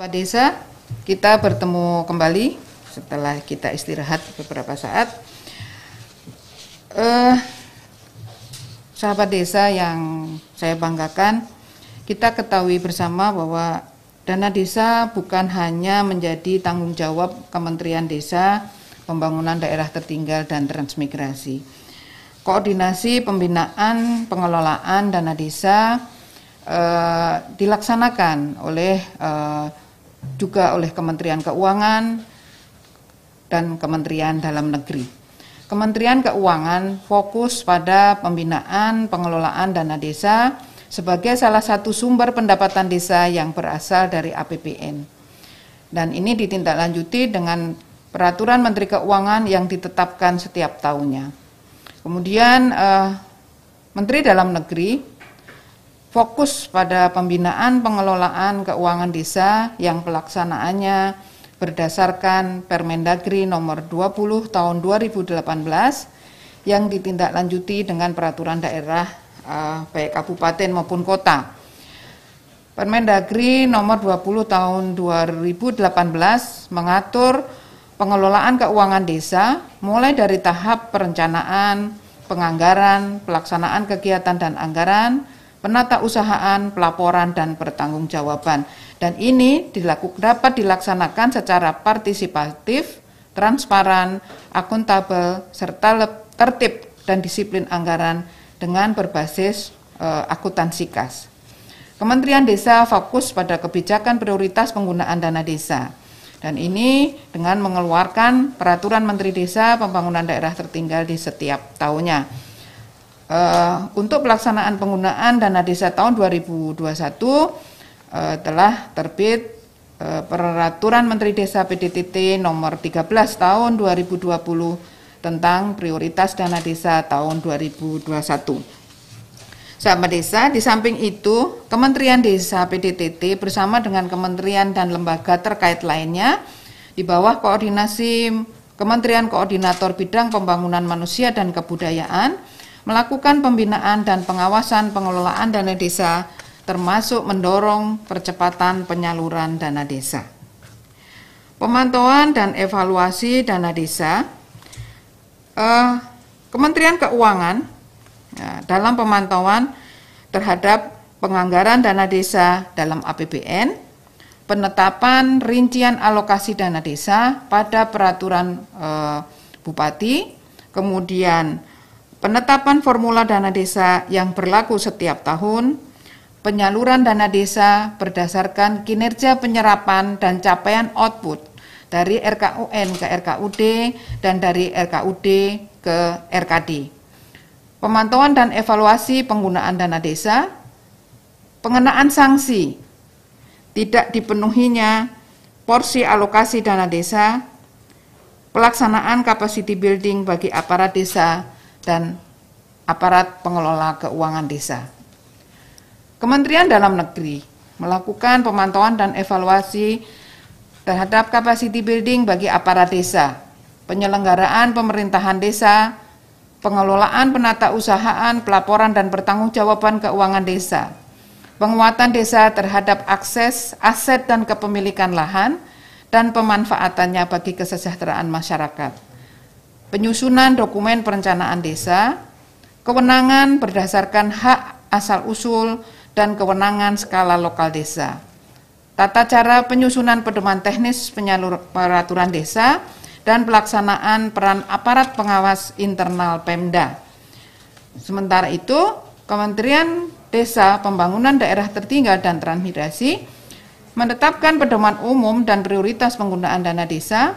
Pak Desa, kita bertemu kembali setelah kita istirahat beberapa saat. Sahabat desa yang saya banggakan, kita ketahui bersama bahwa dana desa bukan hanya menjadi tanggung jawab Kementerian Desa, Pembangunan Daerah Tertinggal dan Transmigrasi. Koordinasi pembinaan pengelolaan dana desa dilaksanakan oleh juga oleh Kementerian Keuangan dan Kementerian Dalam Negeri. Kementerian Keuangan fokus pada pembinaan pengelolaan dana desa sebagai salah satu sumber pendapatan desa yang berasal dari APBN. Dan ini ditindaklanjuti dengan peraturan Menteri Keuangan yang ditetapkan setiap tahunnya. Kemudian Menteri Dalam Negeri fokus pada pembinaan pengelolaan keuangan desa yang pelaksanaannya berdasarkan Permendagri nomor 20 tahun 2018 yang ditindaklanjuti dengan peraturan daerah baik kabupaten maupun kota. Permendagri nomor 20 tahun 2018 mengatur pengelolaan keuangan desa mulai dari tahap perencanaan, penganggaran, pelaksanaan kegiatan dan anggaran, penata usahaan, pelaporan, dan pertanggungjawaban. Dan ini dapat dilaksanakan secara partisipatif, transparan, akuntabel, serta tertib dan disiplin anggaran dengan berbasis akuntansi kas. Kementerian Desa fokus pada kebijakan prioritas penggunaan dana desa. Dan ini dengan mengeluarkan peraturan Menteri Desa Pembangunan Daerah Tertinggal di setiap tahunnya. Untuk pelaksanaan penggunaan dana desa tahun 2021 telah terbit peraturan Menteri Desa PDTT nomor 13 tahun 2020 tentang prioritas dana desa tahun 2021. Sahabat desa, di samping itu Kementerian Desa PDTT bersama dengan kementerian dan lembaga terkait lainnya di bawah koordinasi Kementerian Koordinator Bidang Pembangunan Manusia dan Kebudayaan melakukan pembinaan dan pengawasan pengelolaan dana desa termasuk mendorong percepatan penyaluran dana desa. Pemantauan dan evaluasi dana desa, Kementerian Keuangan dalam pemantauan terhadap penganggaran dana desa dalam APBN, penetapan rincian alokasi dana desa pada peraturan Bupati, kemudian penetapan formula dana desa yang berlaku setiap tahun, penyaluran dana desa berdasarkan kinerja penyerapan dan capaian output dari RKUN ke RKUD dan dari RKUD ke RKD. Pemantauan dan evaluasi penggunaan dana desa, pengenaan sanksi, tidak dipenuhinya porsi alokasi dana desa, pelaksanaan capacity building bagi aparat desa, dan aparat pengelola keuangan desa. Kementerian Dalam Negeri melakukan pemantauan dan evaluasi terhadap capacity building bagi aparat desa, penyelenggaraan pemerintahan desa, pengelolaan penata usahaan, pelaporan dan pertanggungjawaban keuangan desa, penguatan desa terhadap akses, aset dan kepemilikan lahan, dan pemanfaatannya bagi kesejahteraan masyarakat. Penyusunan dokumen perencanaan desa, kewenangan berdasarkan hak asal-usul dan kewenangan skala lokal desa, tata cara penyusunan pedoman teknis peraturan desa, dan pelaksanaan peran aparat pengawas internal Pemda. Sementara itu, Kementerian Desa Pembangunan Daerah Tertinggal dan Transmigrasi menetapkan pedoman umum dan prioritas penggunaan dana desa,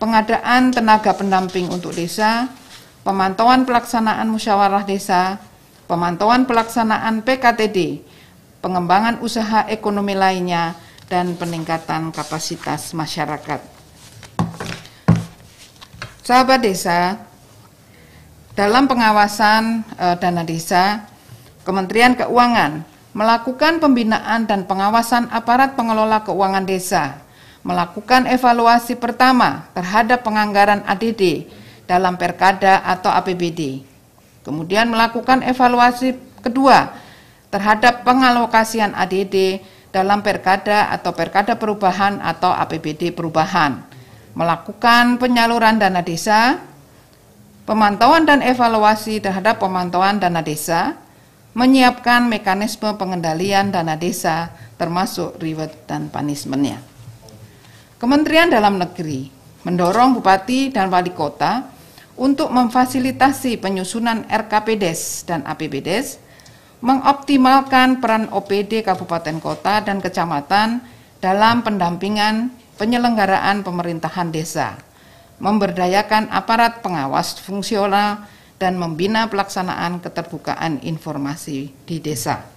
pengadaan tenaga pendamping untuk desa, pemantauan pelaksanaan musyawarah desa, pemantauan pelaksanaan PKTD, pengembangan usaha ekonomi lainnya, dan peningkatan kapasitas masyarakat. Sahabat desa, dalam pengawasan dana desa, Kementerian Keuangan melakukan pembinaan dan pengawasan aparat pengelola keuangan desa, melakukan evaluasi pertama terhadap penganggaran ADD dalam Perkada atau APBD. Kemudian melakukan evaluasi kedua terhadap pengalokasian ADD dalam Perkada atau Perkada Perubahan atau APBD Perubahan, melakukan penyaluran dana desa, pemantauan dan evaluasi terhadap pemantauan dana desa, menyiapkan mekanisme pengendalian dana desa termasuk reward dan punishment-nya. Kementerian Dalam Negeri mendorong Bupati dan Wali Kota untuk memfasilitasi penyusunan RKPDes dan APBDes, mengoptimalkan peran OPD Kabupaten Kota dan Kecamatan dalam pendampingan penyelenggaraan pemerintahan desa, memberdayakan aparat pengawas fungsional, dan membina pelaksanaan keterbukaan informasi di desa.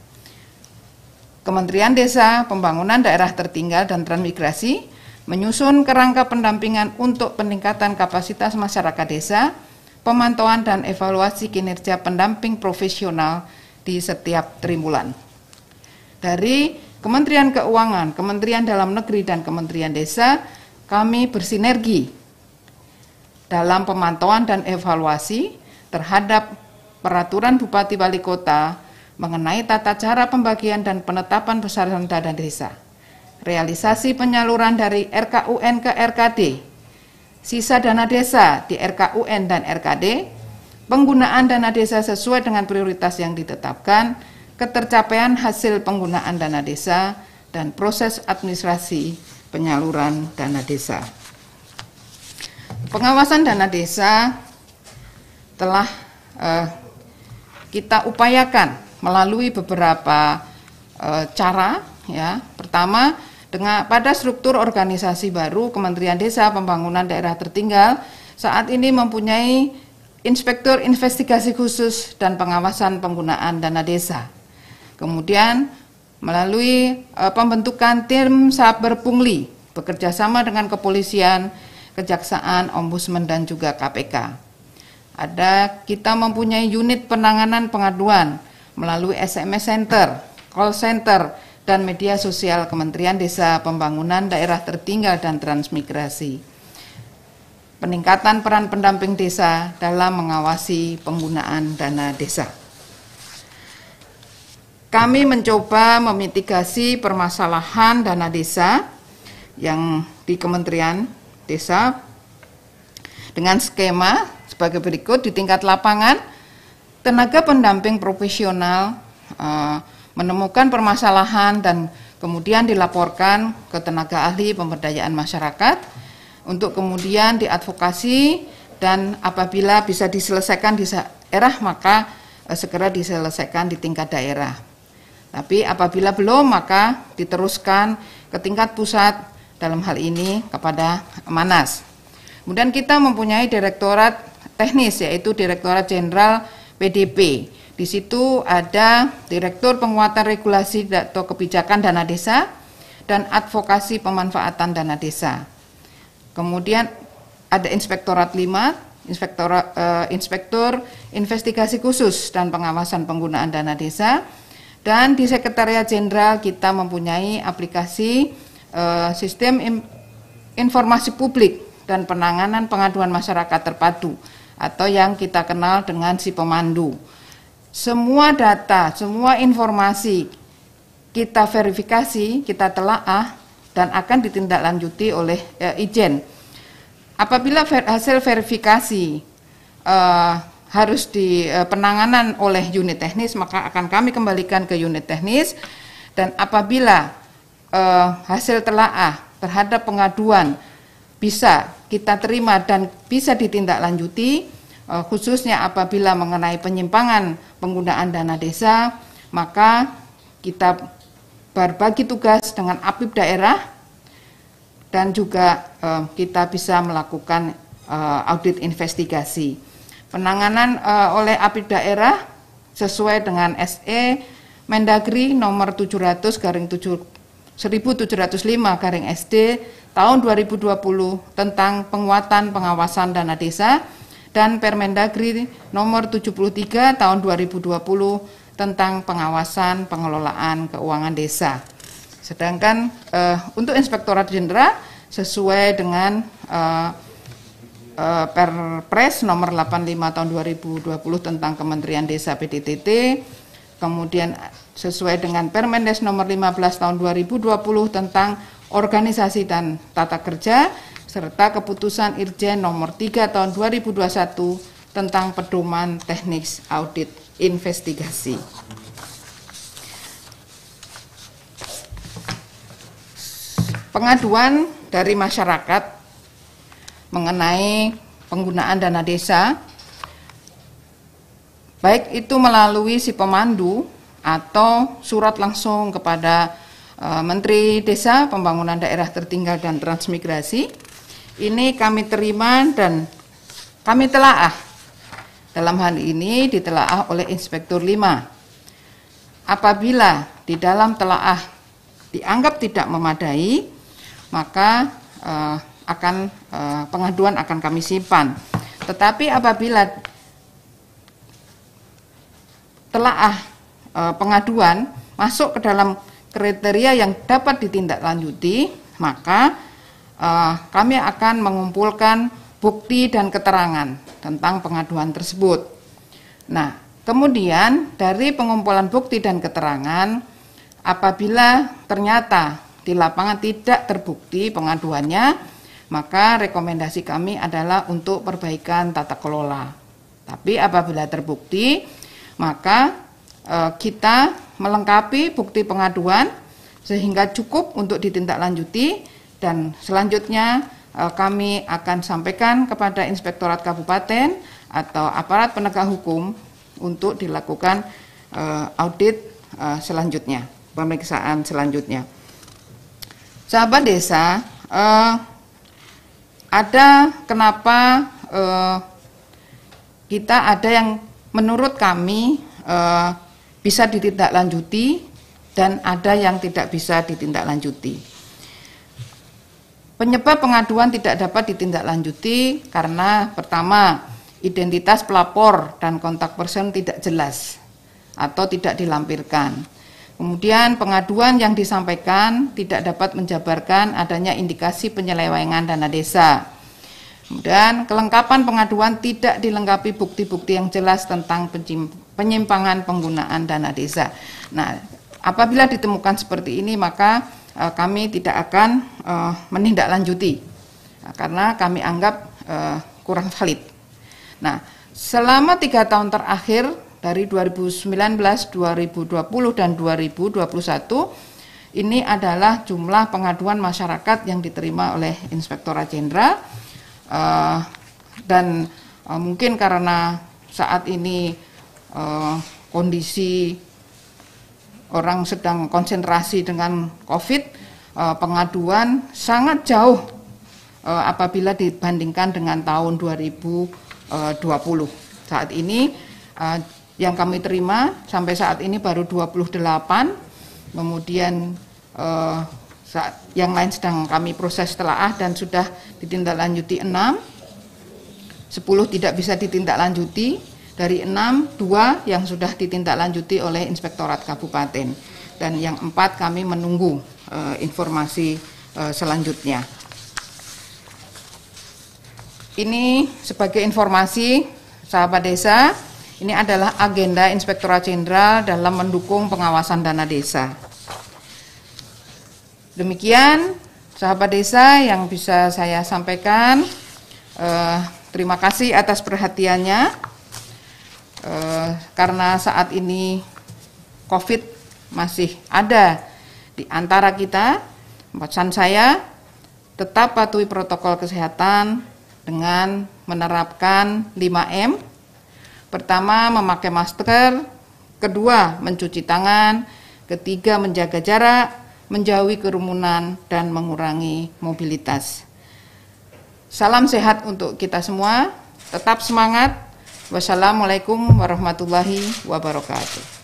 Kementerian Desa, Pembangunan Daerah Tertinggal dan Transmigrasi menyusun kerangka pendampingan untuk peningkatan kapasitas masyarakat desa, pemantauan dan evaluasi kinerja pendamping profesional di setiap triwulan. Dari Kementerian Keuangan, Kementerian Dalam Negeri, dan Kementerian Desa, kami bersinergi dalam pemantauan dan evaluasi terhadap peraturan Bupati Wali Kota mengenai tata cara pembagian dan penetapan besaran dana desa, realisasi penyaluran dari RKUN ke RKD, sisa dana desa di RKUN dan RKD, penggunaan dana desa sesuai dengan prioritas yang ditetapkan, ketercapaian hasil penggunaan dana desa, dan proses administrasi penyaluran dana desa. Pengawasan dana desa telah kita upayakan melalui beberapa cara, ya. Pertama, pada struktur organisasi baru Kementerian Desa Pembangunan Daerah Tertinggal saat ini mempunyai Inspektur Investigasi Khusus dan Pengawasan Penggunaan Dana Desa. Kemudian melalui pembentukan tim saber pungli bekerja sama dengan kepolisian, kejaksaan, ombudsman, dan juga KPK. Kita mempunyai unit penanganan pengaduan melalui SMS Center, call center, dan media sosial Kementerian Desa Pembangunan Daerah Tertinggal dan Transmigrasi. Peningkatan peran pendamping desa dalam mengawasi penggunaan dana desa. Kami mencoba memitigasi permasalahan dana desa yang di Kementerian Desa dengan skema sebagai berikut. Di tingkat lapangan, tenaga pendamping profesional menemukan permasalahan dan kemudian dilaporkan ke tenaga ahli pemberdayaan masyarakat untuk kemudian diadvokasi, dan apabila bisa diselesaikan di daerah maka segera diselesaikan di tingkat daerah. Tapi apabila belum maka diteruskan ke tingkat pusat, dalam hal ini kepada Manas. Kemudian kita mempunyai direktorat teknis, yaitu Direktorat Jenderal PDP. Di situ ada Direktur Penguatan Regulasi atau Kebijakan Dana Desa dan Advokasi Pemanfaatan Dana Desa. Kemudian ada Inspektorat 5, Inspektur Investigasi Khusus dan Pengawasan Penggunaan Dana Desa. Dan di Sekretariat Jenderal kita mempunyai aplikasi Sistem Informasi Publik dan Penanganan Pengaduan Masyarakat Terpadu atau yang kita kenal dengan si pemandu. Semua data, semua informasi kita verifikasi, kita telaah dan akan ditindaklanjuti oleh Ijen. Apabila hasil verifikasi harus penanganan oleh unit teknis, maka akan kami kembalikan ke unit teknis, dan apabila hasil telaah terhadap pengaduan bisa kita terima dan bisa ditindaklanjuti, khususnya apabila mengenai penyimpangan penggunaan dana desa, maka kita berbagi tugas dengan APIP daerah dan juga kita bisa melakukan audit investigasi. Penanganan oleh APIP daerah sesuai dengan SE Mendagri nomor 700/1705/SD tahun 2020 tentang penguatan pengawasan dana desa dan Permendagri nomor 73 tahun 2020 tentang pengawasan pengelolaan keuangan desa. Sedangkan untuk Inspektorat Jenderal sesuai dengan Perpres nomor 85 tahun 2020 tentang Kementerian Desa PDTT kemudian sesuai dengan Permendes nomor 15 tahun 2020 tentang organisasi dan tata kerja, serta keputusan Irjen nomor 3 tahun 2021 tentang pedoman teknis audit investigasi. Pengaduan dari masyarakat mengenai penggunaan dana desa, baik itu melalui si pemandu atau surat langsung kepada Menteri Desa, Pembangunan Daerah Tertinggal dan Transmigrasi, ini kami terima dan kami telaah. Dalam hal ini ditelaah oleh Inspektur 5. Apabila di dalam telaah dianggap tidak memadai, maka pengaduan akan kami simpan. Tetapi apabila telaah pengaduan masuk ke dalam kriteria yang dapat ditindaklanjuti, maka kami akan mengumpulkan bukti dan keterangan tentang pengaduan tersebut. Nah, kemudian dari pengumpulan bukti dan keterangan, apabila ternyata di lapangan tidak terbukti pengaduannya, maka rekomendasi kami adalah untuk perbaikan tata kelola. Tapi apabila terbukti, maka kita melengkapi bukti pengaduan sehingga cukup untuk ditindaklanjuti, dan selanjutnya kami akan sampaikan kepada Inspektorat Kabupaten atau aparat penegak hukum untuk dilakukan audit selanjutnya, pemeriksaan selanjutnya. Sahabat desa, ada kenapa kita ada yang menurut kami bisa ditindaklanjuti dan ada yang tidak bisa ditindaklanjuti. Penyebab pengaduan tidak dapat ditindaklanjuti karena pertama, identitas pelapor dan kontak person tidak jelas atau tidak dilampirkan. Kemudian pengaduan yang disampaikan tidak dapat menjabarkan adanya indikasi penyelewengan dana desa. Kemudian kelengkapan pengaduan tidak dilengkapi bukti-bukti yang jelas tentang penyimpangan penggunaan dana desa. Nah, apabila ditemukan seperti ini, maka kami tidak akan menindaklanjuti karena kami anggap kurang valid. Nah, selama 3 tahun terakhir dari 2019, 2020, dan 2021, ini adalah jumlah pengaduan masyarakat yang diterima oleh Inspektorat Jenderal, dan mungkin karena saat ini kondisi orang sedang konsentrasi dengan COVID, pengaduan sangat jauh apabila dibandingkan dengan tahun 2020. Saat ini yang kami terima sampai saat ini baru 28, kemudian yang lain sedang kami proses telaah dan sudah ditindaklanjuti 6, 10 tidak bisa ditindaklanjuti, dari 6, 2 yang sudah ditindaklanjuti oleh Inspektorat Kabupaten, dan yang 4 kami menunggu informasi selanjutnya. Ini sebagai informasi sahabat desa, ini adalah agenda Inspektorat Jenderal dalam mendukung pengawasan dana desa. Demikian sahabat desa yang bisa saya sampaikan. Terima kasih atas perhatiannya. Karena saat ini COVID masih ada di antara kita, pesan saya tetap patuhi protokol kesehatan dengan menerapkan 5M. Pertama, memakai masker, kedua, mencuci tangan, ketiga, menjaga jarak, menjauhi kerumunan, dan mengurangi mobilitas. Salam sehat untuk kita semua, tetap semangat. Wassalamualaikum warahmatullahi wabarakatuh.